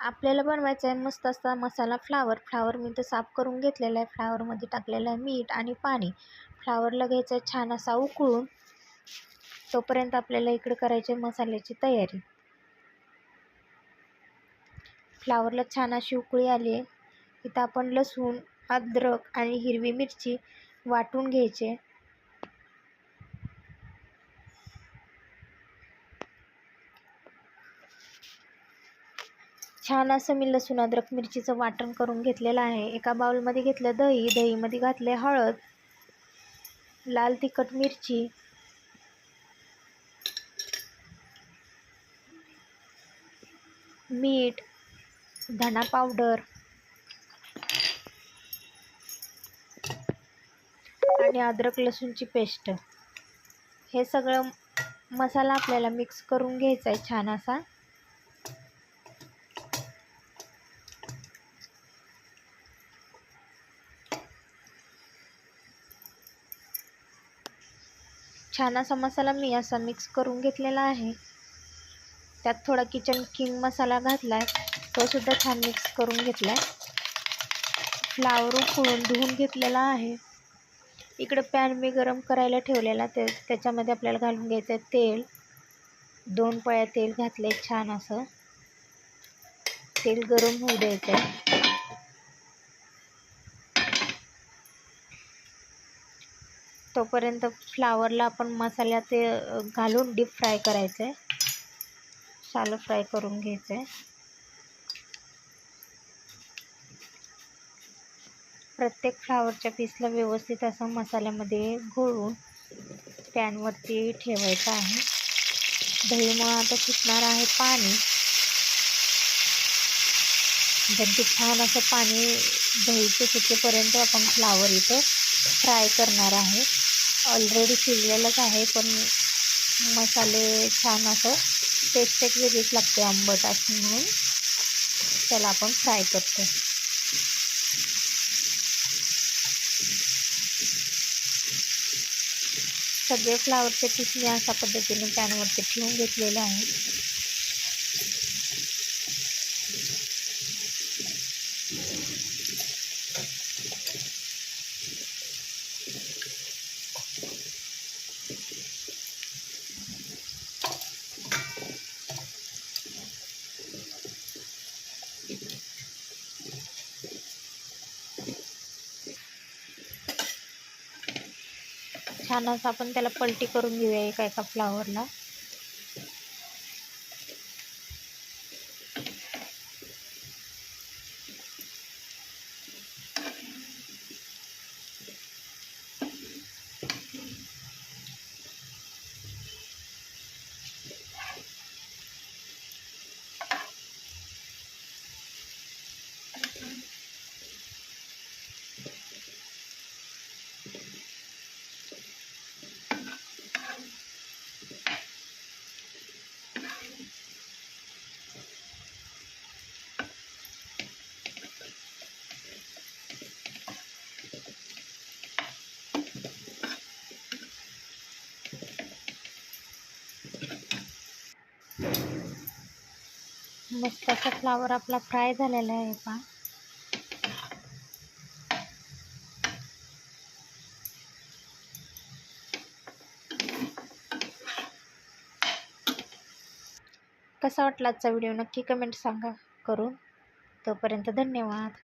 आपल्याला बनवायचा आहे मस्त असा मसाला फ्लावर मी तर साफ करून घेतलेला आहे. फ्लावरमध्ये टाकलेलं आहे मीठ आणि पाणी. फ्लावरला घ्यायचं आहे छान असा उकळून. तोपर्यंत आपल्याला इकडे करायची मसाल्याची तयारी. फ्लावरला छान अशी उकळी आली आहे. इथं आपण लसूण, अद्रक आणि हिरवी मिरची वाटून घ्यायचे. छान असं मी लसूण अद्रक मिरचीचं वाटण करून घेतलेलं आहे. एका बाउलमध्ये घेतलं दही, दहीमध्ये घातले हळद, लाल तिखट मिरची, मीठ, धना पावडर आणि अद्रक लसूणची पेस्ट. हे सगळं मसाला आपल्याला मिक्स करून घ्यायचा आहे छान असा. छान असा मसाला मी असा मिक्स करून घेतलेला आहे. त्यात थोडा किचन किंग मसाला घातला आहे, तो सुद्धा छान मिक्स करून घेतला आहे. फ्लावर उकळून धुवून घेतलेला आहे. इकडे पॅन मी गरम करायला ठेवलेला, त्याच्यामध्ये आपल्याला घालून घ्यायचं आहे तेल. 2 पळ्या तेल घातले. छान असं तेल गरम होऊ द्यायचं आहे. तोपर्यंत फ्लावरला आपण मसाल्यात घालून डीप फ्राय करायचं आहे. शॅलो फ्राय करून घ्यायचं आहे. प्रत्येक फ्लावरच्या पीसला व्यवस्थित असं मसाल्यामध्ये घोळून पॅनवरती ठेवायचं आहे. दहीमुळे आता सुटणार आहे पाणी. ते छान असं पाणी दहीचे सुटेपर्यंत आपण फ्लावर इथे फ्राय करणार आहे. ऑलरेडी शिजलेलंच आहे, पण मसाले छान असं टेस्ट एक वेगळीच लागते आंबट अशी, म्हणून त्याला आपण फ्राय करतो. सगळे फ्लावरचे पीस मी अशा पद्धतीने पॅनवरती ठेवून घेतलेले आहे. छान असं आपण त्याला पलटी करून घेऊया एका एका फ्लावरला. मस्त असा फ्लावर आपला फ्राय झालेला आहे पहा. कसा वाटला आजचा व्हिडिओ नक्की कमेंट सांगा करून. तोपर्यंत धन्यवाद.